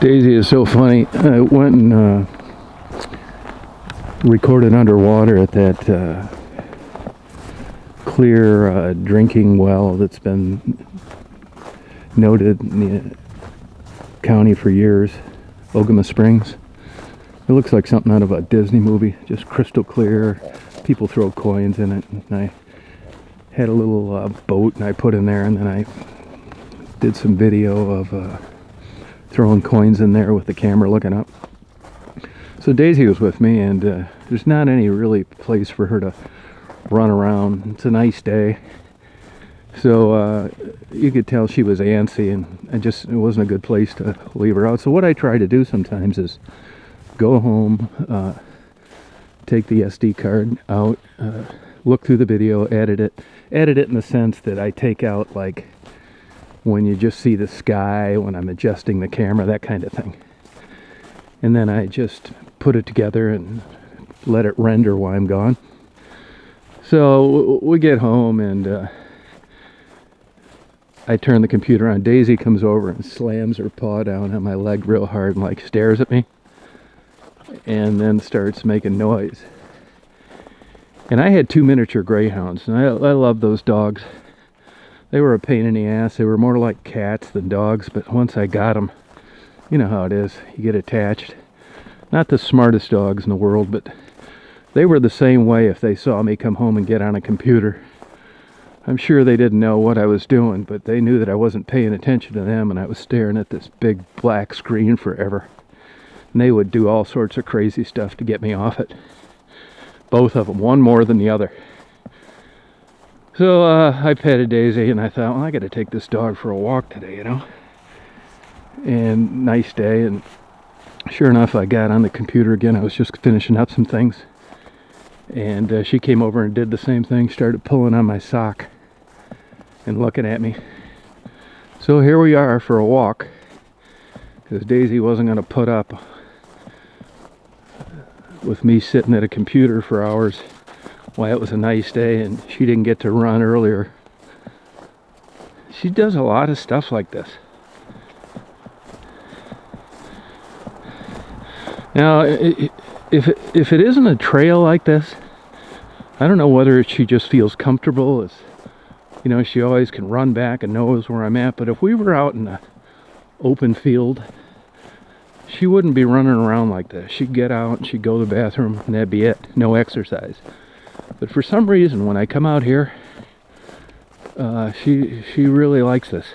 Daisy is so funny. I went and recorded underwater at that clear drinking well that's been noted in the county for years, Ogama Springs. It looks like something out of a Disney movie, just crystal clear. People throw coins in it, and I had a little boat and I put in there, and then I did some video of throwing coins in there with the camera looking up. So Daisy was with me, and there's not any really place for her to run around. It's a nice day, so you could tell she was antsy, and it wasn't a good place to leave her out. So what I try to do sometimes is go home, take the SD card out, look through the video, edit it in the sense that I take out, like, when you just see the sky, when I'm adjusting the camera, that kind of thing. And then I just put it together and let it render while I'm gone. So we get home, and I turn the computer on. Daisy comes over and slams her paw down on my leg real hard and like stares at me, and then starts making noise. And I had 2 miniature greyhounds, and I love those dogs. They were a pain in the ass. They were more like cats than dogs, but once I got them, you know how it is. You get attached. Not the smartest dogs in the world, but they were the same way if they saw me come home and get on a computer. I'm sure they didn't know what I was doing, but they knew that I wasn't paying attention to them, and I was staring at this big black screen forever. And they would do all sorts of crazy stuff to get me off it. Both of them, one more than the other. So I petted Daisy, and I thought, well, I got to take this dog for a walk today, you know. And nice day, and sure enough, I got on the computer again. I was just finishing up some things, and she came over and did the same thing, started pulling on my sock and looking at me. So here we are for a walk, because Daisy wasn't going to put up with me sitting at a computer for hours. Why, it was a nice day, and she didn't get to run earlier. She does a lot of stuff like this. Now, if it isn't a trail like this, I don't know whether she just feels comfortable, as you know, she always can run back and knows where I'm at. But if we were out in an open field, she wouldn't be running around like this. She'd get out and she'd go to the bathroom, and that'd be it. No exercise. But for some reason, when I come out here, she really likes this.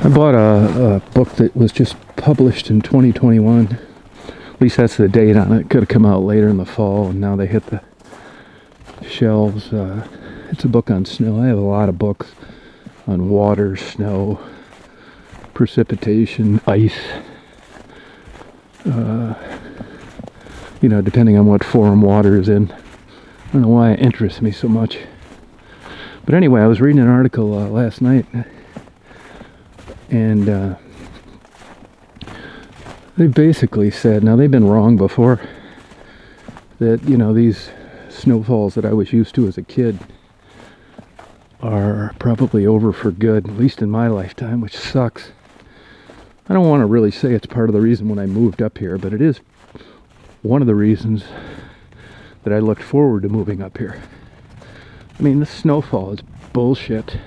I bought a book that was just published in 2021. At least that's the date on it. It could have come out later in the fall, and now they hit the shelves. It's a book on snow. I have a lot of books on water, snow, precipitation, ice. You know, depending on what form water is in. I don't know why it interests me so much. But anyway, I was reading an article last night, and they basically said, now they've been wrong before, that, you know, these snowfalls that I was used to as a kid are probably over for good, at least in my lifetime, which sucks. I don't want to really say it's part of the reason when I moved up here, but it is one of the reasons that I looked forward to moving up here. I mean, this snowfall is bullshit.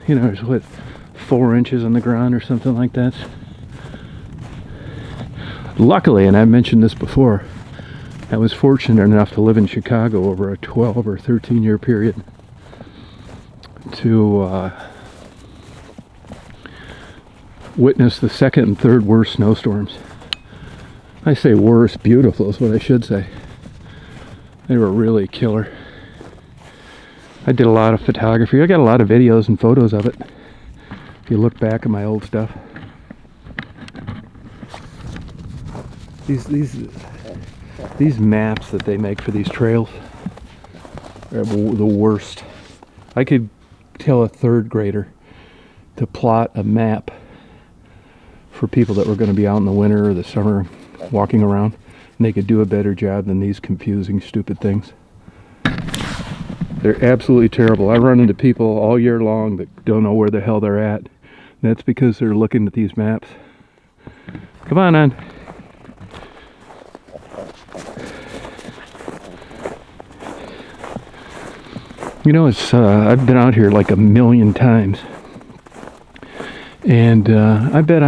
You know, there's what, 4 inches on the ground or something like that. Luckily, and I've mentioned this before, I was fortunate enough to live in Chicago over a 12 or 13 year period to witness the second and third worst snowstorms. I say worst, beautiful is what I should say. They were really killer. I did a lot of photography. I got a lot of videos and photos of it. If you look back at my old stuff, these maps that they make for these trails are the worst. I could tell a third grader to plot a map for people that were going to be out in the winter or the summer walking around, and they could do a better job than these confusing, stupid things. They're absolutely terrible. I run into people all year long that don't know where the hell they're at. That's because they're looking at these maps. Come on. You know, it's I've been out here like 1,000,000 times, and I bet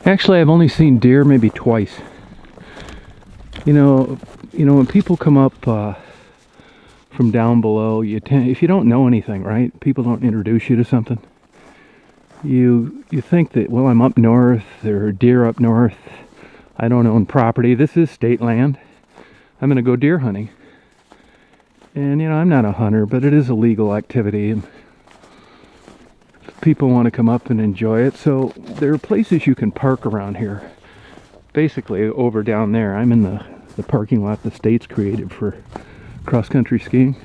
actually I've only seen deer maybe twice. You know when people come up from down below, if you don't know anything, right? People don't introduce you to something. You think that, well, I'm up north, there are deer up north. I don't own property. This is state land. I'm going to go deer hunting. And I'm not a hunter, but it is a legal activity, and people want to come up and enjoy it. So there are places you can park around here. Basically over down there. I'm in the parking lot the state's created for cross-country skiing,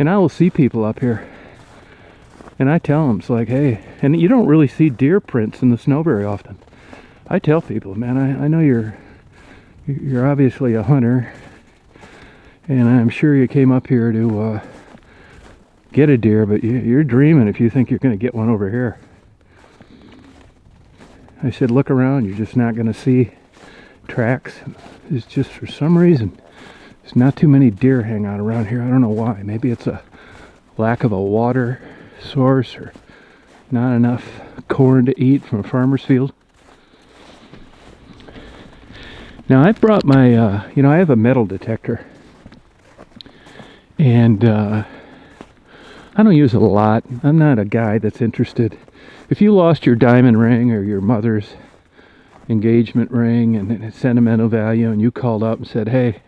and I will see people up here, and I tell them, it's like, hey, and you don't really see deer prints in the snow very often. I tell people, man, I know you're obviously a hunter, and I'm sure you came up here to get a deer, but you're dreaming if you think you're going to get one over here. I said, look around, you're just not going to see tracks. It's just, for some reason, there's not too many deer hang out around here. I don't know why. Maybe it's a lack of a water source, or not enough corn to eat from a farmer's field. Now I brought my, I have a metal detector, and I don't use it a lot. I'm not a guy that's interested. If you lost your diamond ring or your mother's engagement ring and its sentimental value, and you called up and said, hey,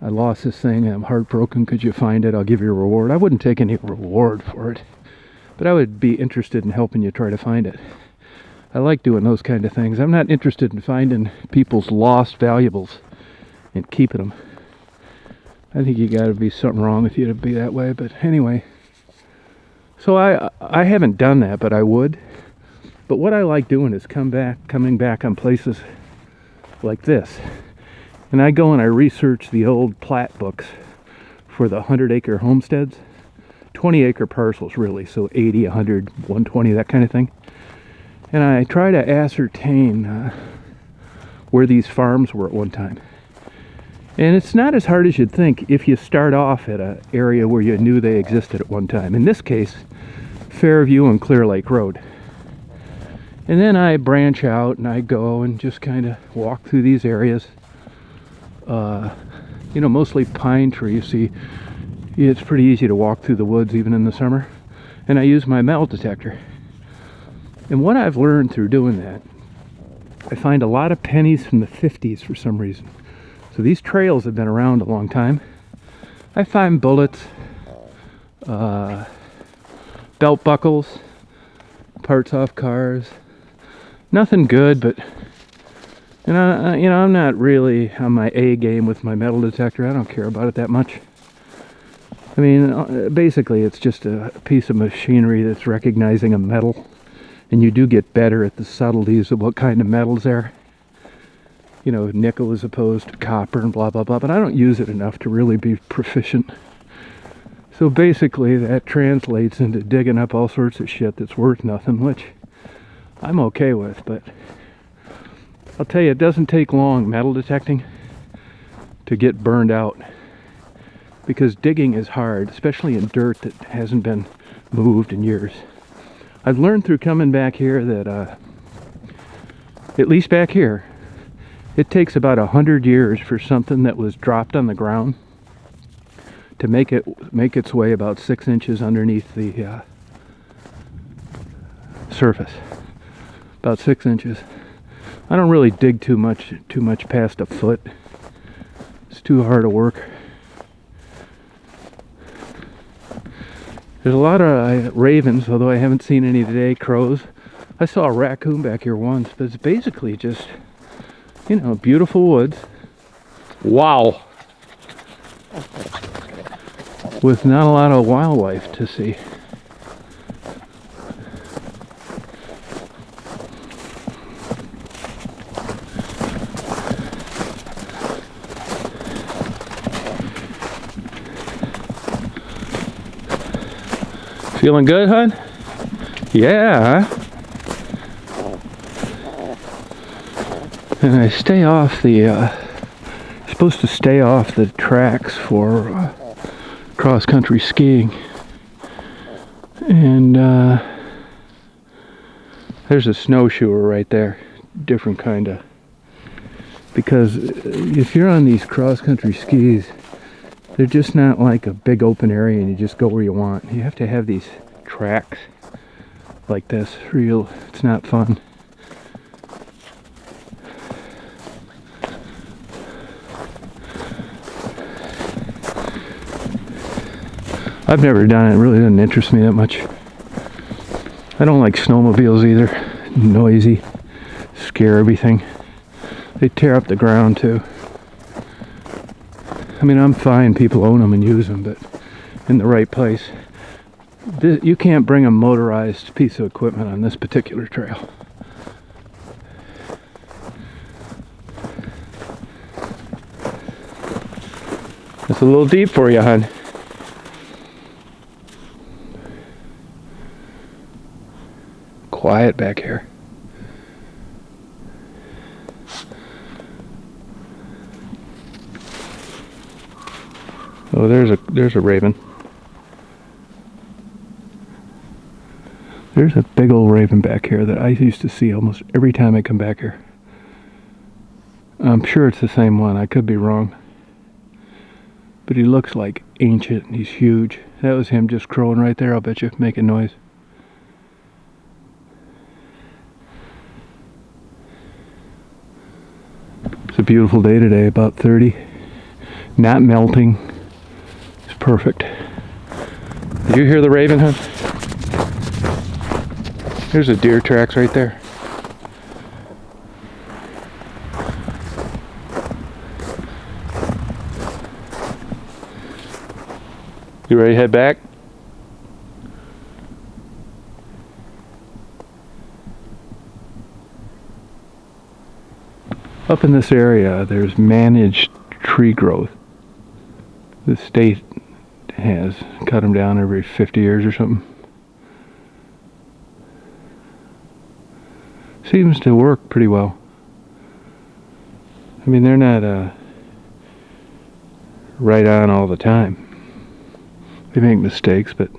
I lost this thing, I'm heartbroken, could you find it? I'll give you a reward. I wouldn't take any reward for it, but I would be interested in helping you try to find it. I like doing those kind of things. I'm not interested in finding people's lost valuables and keeping them. I think you got to be something wrong with you to be that way. But anyway, so I haven't done that, but I would. But what I like doing is coming back on places like this, and I go and I research the old plat books for the 100-acre homesteads, 20-acre parcels really, so 80, 100, 120, that kind of thing. And I try to ascertain where these farms were at one time. And it's not as hard as you'd think if you start off at an area where you knew they existed at one time. In this case, Fairview and Clear Lake Road. And then I branch out and I go and just kind of walk through these areas. Mostly pine trees. See, it's pretty easy to walk through the woods even in the summer. And I use my metal detector. And what I've learned through doing that, I find a lot of pennies from the 50s for some reason. So these trails have been around a long time. I find bullets, belt buckles, parts off cars. Nothing good, but I'm not really on my A game with my metal detector. I don't care about it that much. I mean, basically it's just a piece of machinery that's recognizing a metal. And you do get better at the subtleties of what kind of metals there. Nickel as opposed to copper and blah, blah, blah. But I don't use it enough to really be proficient. So basically that translates into digging up all sorts of shit that's worth nothing, which I'm okay with. But I'll tell you, it doesn't take long metal detecting to get burned out. Because digging is hard, especially in dirt that hasn't been moved in years. I've learned through coming back here that, at least back here, it takes about 100 years for something that was dropped on the ground to make its way about 6 inches underneath the surface. About 6 inches. I don't really dig too much past a foot. It's too hard to work. There's a lot of ravens, although I haven't seen any today. Crows. I saw a raccoon back here once, but it's basically just, you know, beautiful woods. Wow. With not a lot of wildlife to see. Feeling good, hon? Yeah. And I stay off the, supposed to stay off the tracks for cross-country skiing. And there's a snowshoer right there. Different kind of. Because if you're on these cross-country skis, they're just not like a big open area and you just go where you want. You have to have these tracks like this. Real, it's not fun. I've never done it. It really doesn't interest me that much. I don't like snowmobiles either. Noisy. Scare everything. They tear up the ground too. I mean, I'm fine, people own them and use them, but in the right place. You can't bring a motorized piece of equipment on this particular trail. It's a little deep for you, hon. Quiet back here. Oh, there's a raven. There's a big old raven back here that I used to see almost every time I come back here. I'm sure it's the same one. I could be wrong. But he looks like ancient. He's huge. That was him just crowing right there, I'll bet you, making noise. It's a beautiful day today, about 30. Not melting. Perfect. Did you hear the raven, hon? There's a deer tracks right there. You ready to head back? Up in this area, there's managed tree growth. The state has cut them down every 50 years or something. Seems to work pretty well. I mean, they're not right on all the time. They make mistakes, but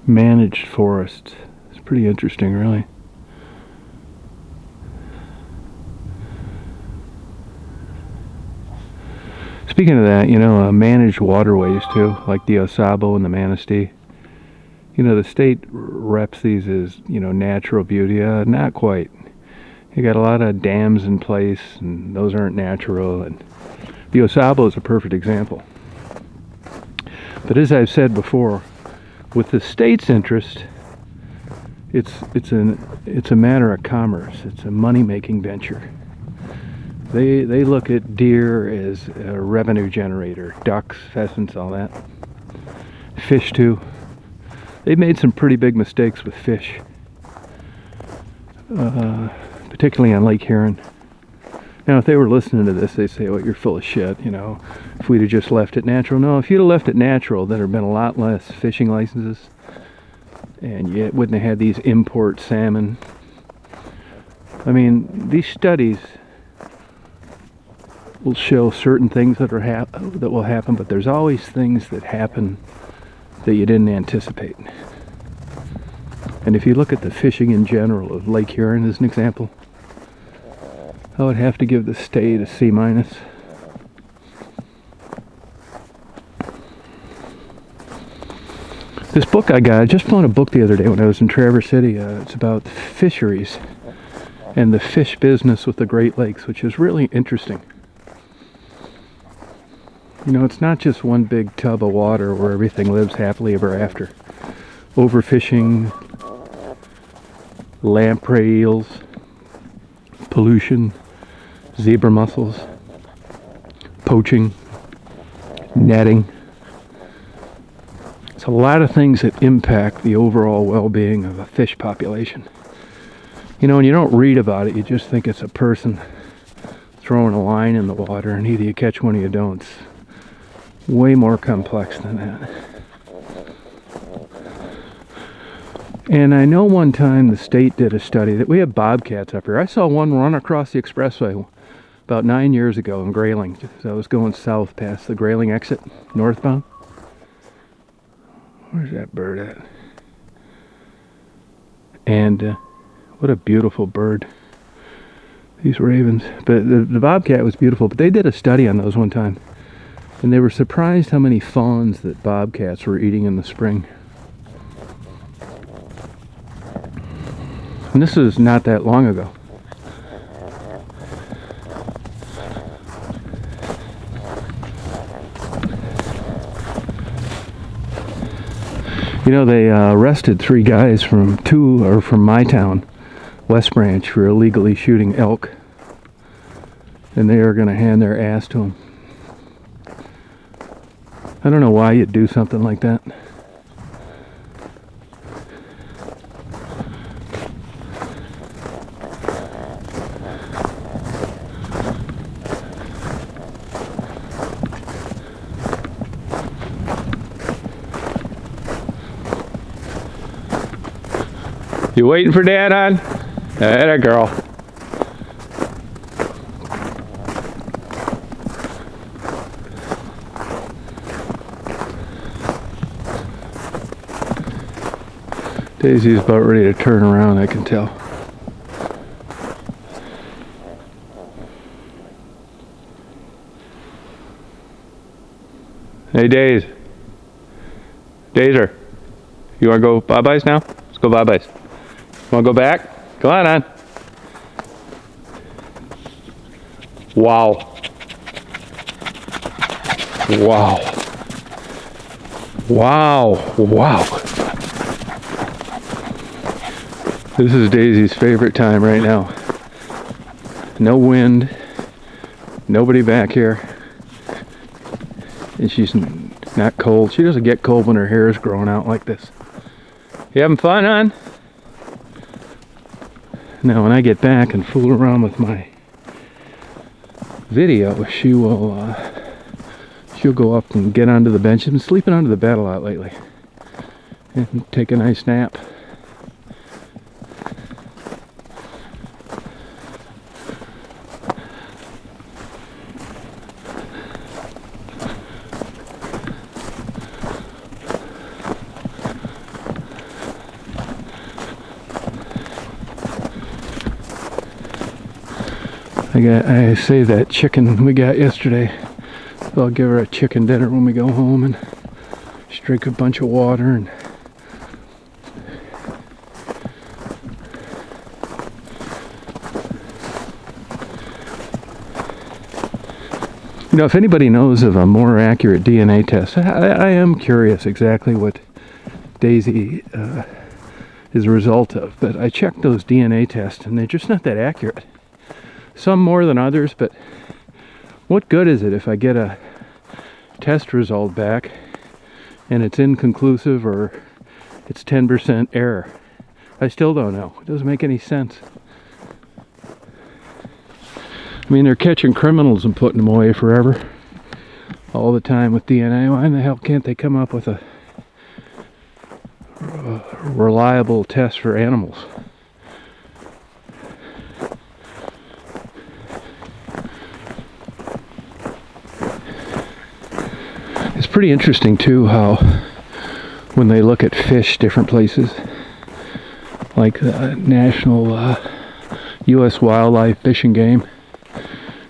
managed forests is pretty interesting, really. Speaking of that, you know, managed waterways too, like the Osabo and the Manistee. You know, the state reps these as, you know, natural beauty. Not quite. You got a lot of dams in place, and those aren't natural. And the Osabo is a perfect example. But as I've said before, with the state's interest, it's a matter of commerce. It's a money-making venture. They look at deer as a revenue generator, ducks, pheasants, all that. Fish too. They've made some pretty big mistakes with fish, particularly on Lake Huron. Now, if they were listening to this, they'd say, "Oh, you're full of shit." You know, if we'd have just left it natural. No, if you'd have left it natural, there'd have been a lot less fishing licenses, and you wouldn't have had these import salmon. I mean, these studies will show certain things that that will happen, but there's always things that happen that you didn't anticipate. And if you look at the fishing in general of Lake Huron as an example, I would have to give the state a C-. This book I got, I just found a book the other day when I was in Traverse City. It's about fisheries and the fish business with the Great Lakes, which is really interesting. You know, it's not just one big tub of water where everything lives happily ever after. Overfishing, lamprey eels, pollution, zebra mussels, poaching, netting. It's a lot of things that impact the overall well-being of a fish population. You know, when you don't read about it, you just think it's a person throwing a line in the water and either you catch one or you don't. It's way more complex than that. And I know one time the state did a study that we have bobcats up here. I saw one run across the expressway about 9 years ago in Grayling. So I was going south past the Grayling exit, northbound. Where's that bird at? And what a beautiful bird. These ravens. But the bobcat was beautiful. But they did a study on those one time. And they were surprised how many fawns that bobcats were eating in the spring. And this is not that long ago. You know, they arrested 3 guys from my town, West Branch, for illegally shooting elk. And they are going to hand their ass to them. I don't know why you'd do something like that. You waiting for Dad, hon? Atta girl. Daisy's about ready to turn around, I can tell. Hey, Dazer, you want to go bye-byes now? Let's go bye-byes. Want to go back? Come on, hon. Wow. Wow. Wow. Wow. This is Daisy's favorite time right now. No wind. Nobody back here. And she's not cold. She doesn't get cold when her hair is growing out like this. You having fun, hon? Now when I get back and fool around with my video, she'll go up and get onto the bench. She's been sleeping under the bed a lot lately. And take a nice nap. I saved that chicken we got yesterday. So I'll give her a chicken dinner when we go home and just drink a bunch of water and you know, if anybody knows of a more accurate DNA test, I am curious exactly what Daisy is a result of, but I checked those DNA tests and they're just not that accurate. Some more than others, but what good is it if I get a test result back and it's inconclusive or it's 10% error? I still don't know. It doesn't make any sense. I mean, they're catching criminals and putting them away forever all the time with DNA. Why in the hell can't they come up with a reliable test for animals? It's pretty interesting too how when they look at fish different places, like the National U.S. Wildlife Fish and Game,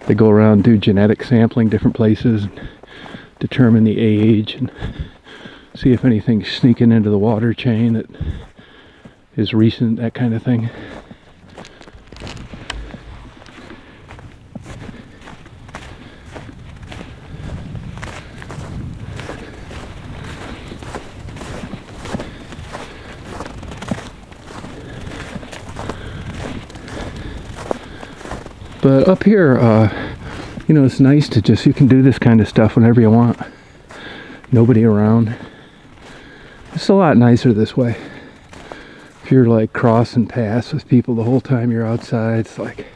they go around and do genetic sampling different places and determine the age and see if anything's sneaking into the water chain that is recent, that kind of thing. But up here, you know, it's nice to just, you can do this kind of stuff whenever you want. Nobody around. It's a lot nicer this way. If you're like crossing paths with people the whole time you're outside, it's like,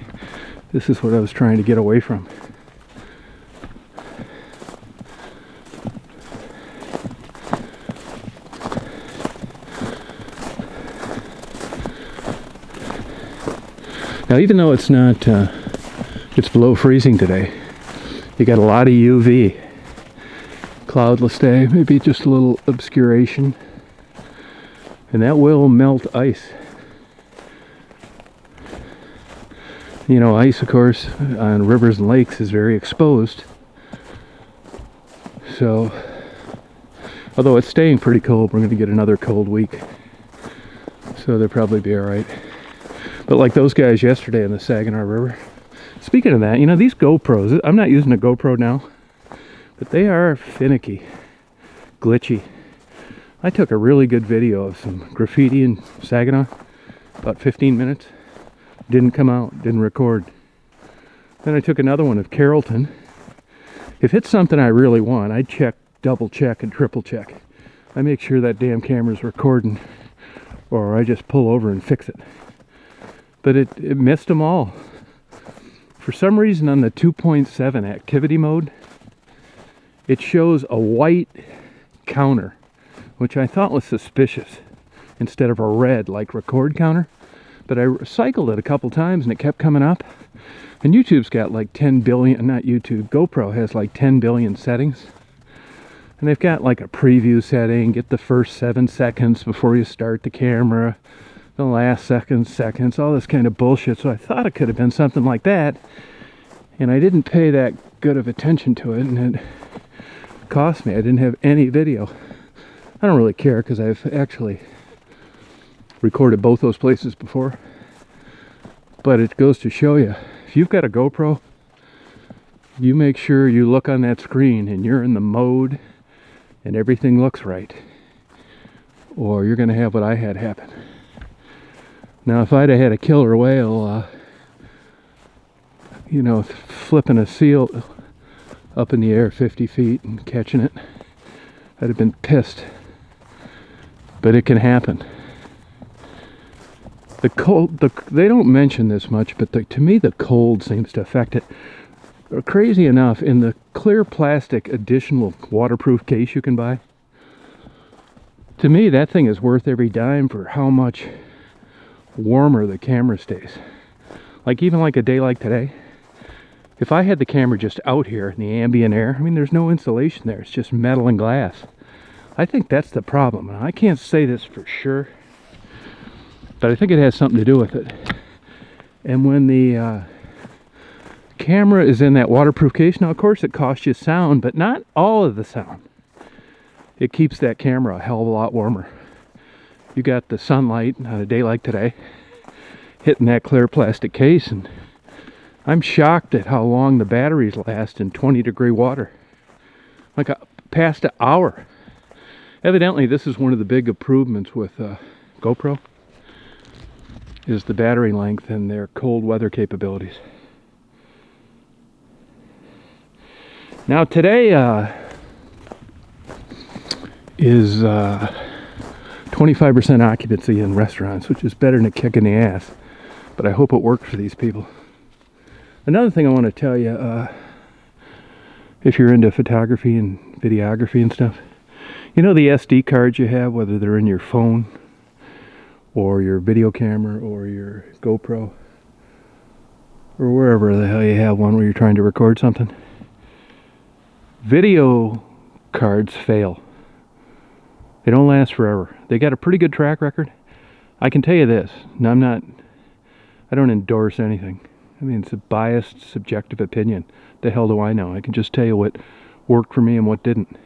this is what I was trying to get away from. Now, even though it's not, it's below freezing today, you got a lot of UV. Cloudless day, maybe just a little obscuration. And that will melt ice. You know, ice, of course, on rivers and lakes is very exposed. So, although it's staying pretty cold, we're going to get another cold week. So they'll probably be alright. But like those guys yesterday in the Saginaw River. Speaking of that, you know, these GoPros, I'm not using a GoPro now, but they are finicky, glitchy. I took a really good video of some graffiti in Saginaw, about 15 minutes. Didn't come out, didn't record. Then I took another one of Carrollton. If it's something I really want, I check, double check, and triple check. I make sure that damn camera's recording, or I just pull over and fix it. But it missed them all. For some reason on the 2.7 activity mode, it shows a white counter, which I thought was suspicious, instead of a red like record counter. But I cycled it a couple times and it kept coming up. And YouTube's got like 10 billion, not YouTube, GoPro has like 10 billion settings. And they've got like a preview setting, get the first 7 seconds before you start the camera, the last seconds, all this kind of bullshit. So I thought it could have been something like that, and I didn't pay that good of attention to it, and it cost me. I didn't have any video. I don't really care because I've actually recorded both those places before. But it goes to show you, if you've got a GoPro, you make sure you look on that screen and you're in the mode and everything looks right, or you're going to have what I had happen. Now, if I'd have had a killer whale, you know, flipping a seal up in the air 50 feet and catching it, I'd have been pissed. But it can happen. The cold, they don't mention this much, but to me the cold seems to affect it. Crazy enough, in the clear plastic additional waterproof case you can buy, to me that thing is worth every dime for how much warmer the camera stays. Like even like a day like today, if I had the camera just out here in the ambient air, I mean there's no insulation there, it's just metal and glass. I think that's the problem. And I can't say this for sure, but I think it has something to do with it. And when the camera is in that waterproof case, now of course it costs you sound, but not all of the sound. It keeps that camera a hell of a lot warmer. You got the sunlight on a day like today hitting that clear plastic case, and I'm shocked at how long the batteries last in 20-degree water. Like past an hour. Evidently this is one of the big improvements with GoPro, is the battery length and their cold weather capabilities. Now today is 25% occupancy in restaurants, which is better than a kick in the ass, but I hope it works for these people. Another thing I want to tell you, if you're into photography and videography and stuff, you know the SD cards you have, whether they're in your phone or your video camera or your GoPro or wherever the hell you have one where you're trying to record something, video cards fail. They don't last forever. They got a pretty good track record. I can tell you this. Now, I don't endorse anything. I mean, it's a biased, subjective opinion. The hell do I know? I can just tell you what worked for me and what didn't.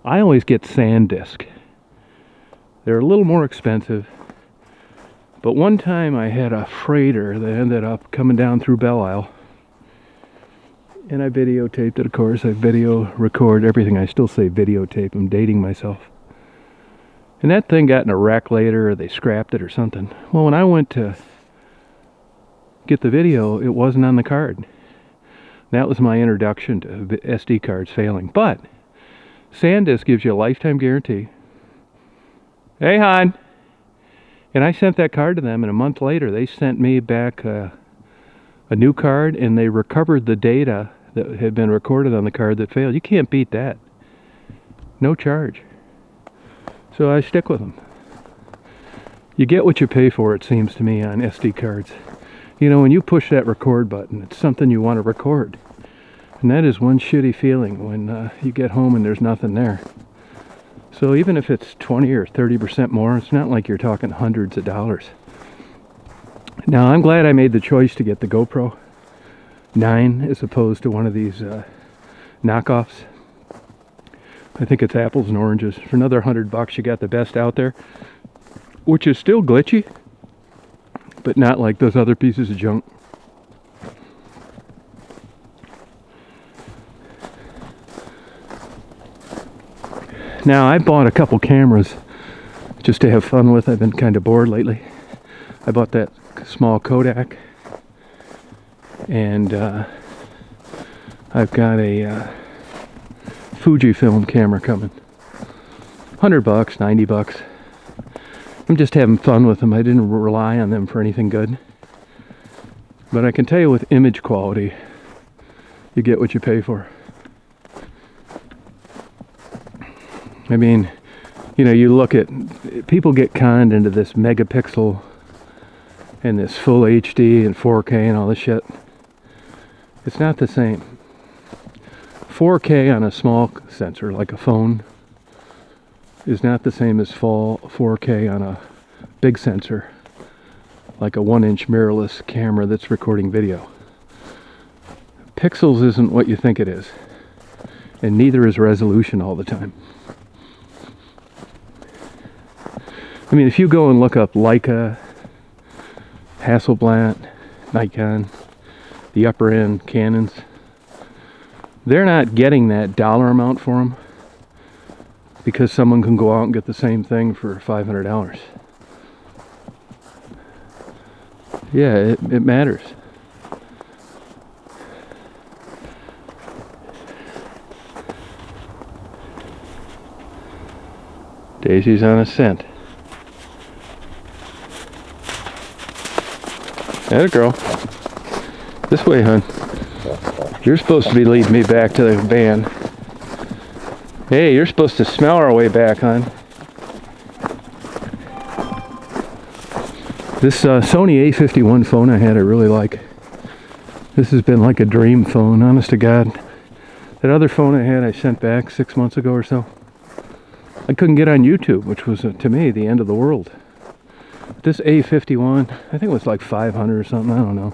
I always get SanDisk. They're a little more expensive. But one time I had a freighter that ended up coming down through Belle Isle. And I videotaped it, of course. I video record everything. I still say videotape. I'm dating myself. And that thing got in a wreck later, or they scrapped it or something. Well, when I went to get the video, it wasn't on the card. That was my introduction to SD cards failing. But SanDisk gives you a lifetime guarantee. Hey, hon. And I sent that card to them, and a month later they sent me back a new card, and they recovered the data that had been recorded on the card that failed. You can't beat that. No charge. So I stick with them. You get what you pay for, it seems to me, on SD cards. You know, when you push that record button, it's something you want to record. And that is one shitty feeling when you get home and there's nothing there. So even if it's 20 or 30% more, it's not like you're talking hundreds of dollars. Now, I'm glad I made the choice to get the GoPro 9 as opposed to one of these knockoffs. I think it's apples and oranges. For another $100, you got the best out there, which is still glitchy, but not like those other pieces of junk. Now, I bought a couple cameras just to have fun with. I've been kind of bored lately. I bought that small Kodak, and I've got a Fujifilm camera coming. $100, $90. I'm just having fun with them. I didn't rely on them for anything good. But I can tell you with image quality, you get what you pay for. I mean, you know, you look at, people get conned into this megapixel and this full HD and 4K and all this shit. It's not the same. 4K on a small sensor like a phone is not the same as full 4K on a big sensor like a 1-inch mirrorless camera that's recording video. Pixels isn't what you think it is, and neither is resolution all the time. I mean, if you go and look up Leica, Hasselblad, Nikon, the upper end Canons, they're not getting that dollar amount for them because someone can go out and get the same thing for $500. Yeah, it matters. Daisy's on a scent. Atta girl. This way, hon. You're supposed to be leading me back to the van. Hey, you're supposed to smell our way back, hon. This Sony A51 phone I had, I really like. This has been like a dream phone, honest to God. That other phone I had, I sent back 6 months ago or so. I couldn't get on YouTube, which was, to me, the end of the world. This A51, I think it was like 500 or something, I don't know.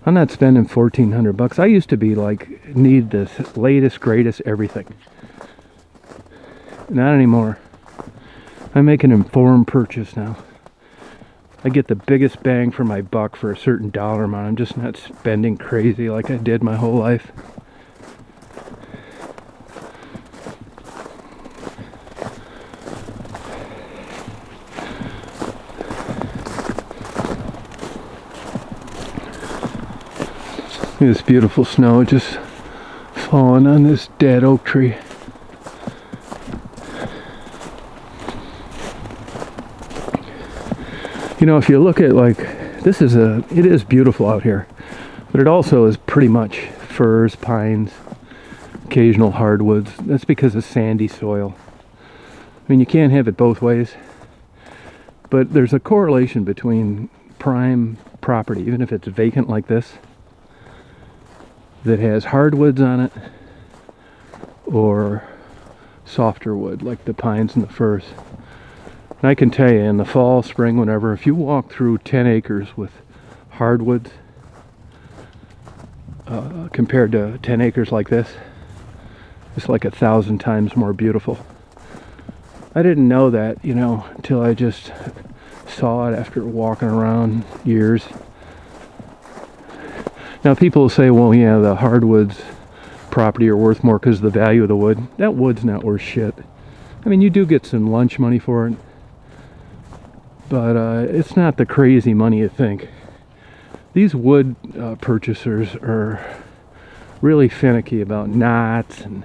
I'm not spending $1,400. I used to be like, need the latest, greatest everything. Not anymore. I make an informed purchase now. I get the biggest bang for my buck for a certain dollar amount. I'm just not spending crazy like I did my whole life. This beautiful snow just falling on this dead oak tree. You know, if you look at like, it is beautiful out here, but it also is pretty much firs, pines, occasional hardwoods. That's because of sandy soil. I mean, you can't have it both ways, but there's a correlation between prime property, even if it's vacant like this, that has hardwoods on it, or softer wood like the pines and the firs. And I can tell you, in the fall, spring, whenever, if you walk through 10 acres with hardwoods compared to 10 acres like this, it's like 1,000 times more beautiful. I didn't know that, you know, until I just saw it after walking around years. Now people will say, well, yeah, the hardwoods property are worth more because of the value of the wood. That wood's not worth shit. I mean, you do get some lunch money for it, but it's not the crazy money you think. These wood purchasers are really finicky about knots and,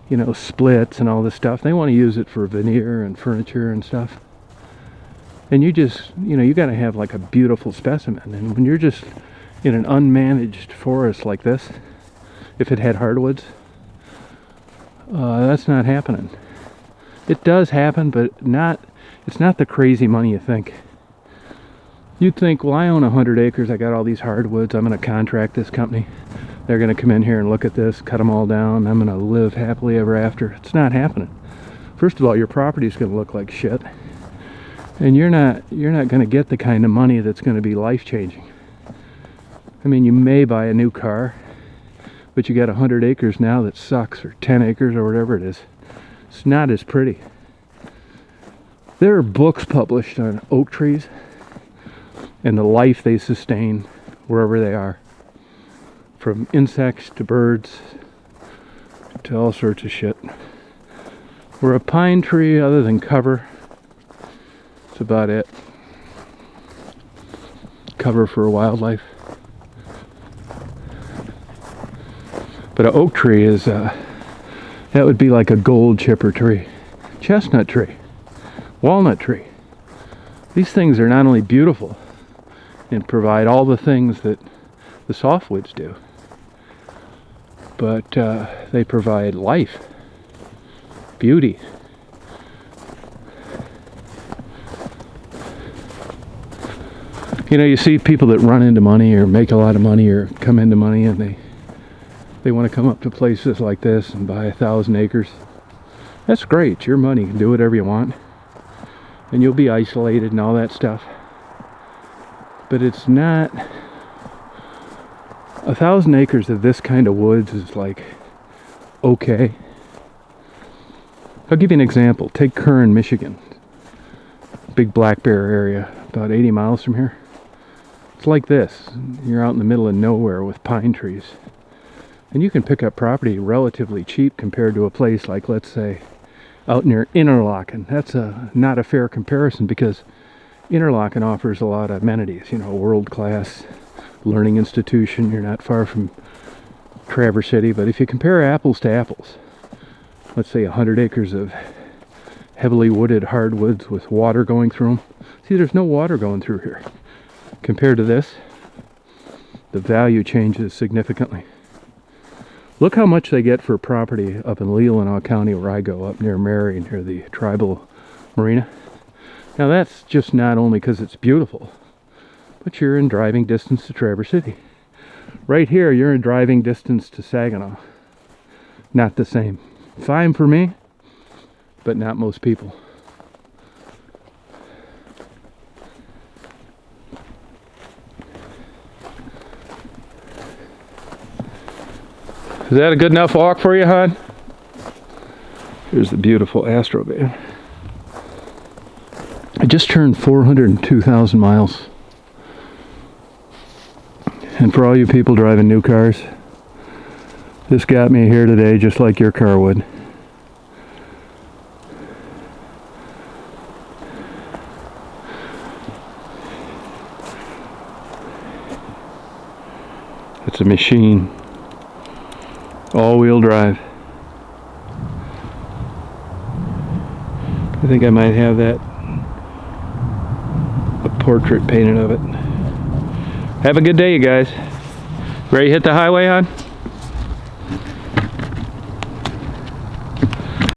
you know, splits and all this stuff. They want to use it for veneer and furniture and stuff. And you just, you know, you got to have like a beautiful specimen. And when you're just in an unmanaged forest like this, if it had hardwoods, that's not happening. It does happen, but it's not the crazy money you think. You'd think, well, I own 100 acres, I got all these hardwoods, I'm going to contract this company. They're going to come in here and look at this, cut them all down, I'm going to live happily ever after. It's not happening. First of all, your property is going to look like shit. And you're not going to get the kind of money that's going to be life-changing. I mean, you may buy a new car, but you got 100 acres now that sucks, or 10 acres, or whatever it is. It's not as pretty. There are books published on oak trees and the life they sustain wherever they are. From insects to birds to all sorts of shit. Where a pine tree, other than cover, that's about it. Cover for wildlife. But an oak tree is, that would be like a gold chipper tree, chestnut tree, walnut tree. These things are not only beautiful and provide all the things that the softwoods do, but they provide life, beauty. You know, you see people that run into money or make a lot of money or come into money, and they want to come up to places like this and buy 1,000 acres. That's great. It's your money. You can do whatever you want. And you'll be isolated and all that stuff. But it's not... 1,000 acres of this kind of woods is like, okay. I'll give you an example. Take Kern, Michigan. Big black bear area, about 80 miles from here. It's like this. You're out in the middle of nowhere with pine trees. And you can pick up property relatively cheap compared to a place like, let's say, out near Interlaken. That's not a fair comparison because Interlaken offers a lot of amenities. You know, world-class learning institution. You're not far from Traverse City. But if you compare apples to apples, let's say 100 acres of heavily wooded hardwoods with water going through them. See, there's no water going through here. Compared to this, the value changes significantly. Look how much they get for property up in Leelanau County where I go, up near Mary, near the tribal marina. Now that's just not only because it's beautiful, but you're in driving distance to Traverse City. Right here, you're in driving distance to Saginaw. Not the same. Fine for me, but not most people. Is that a good enough walk for you, hon? Here's the beautiful Astrovan. I just turned 402,000 miles. And for all you people driving new cars, this got me here today just like your car would. It's a machine. All-wheel drive. I think I might have that, a portrait painted of it. Have a good day, you guys. Ready to hit the highway, hon?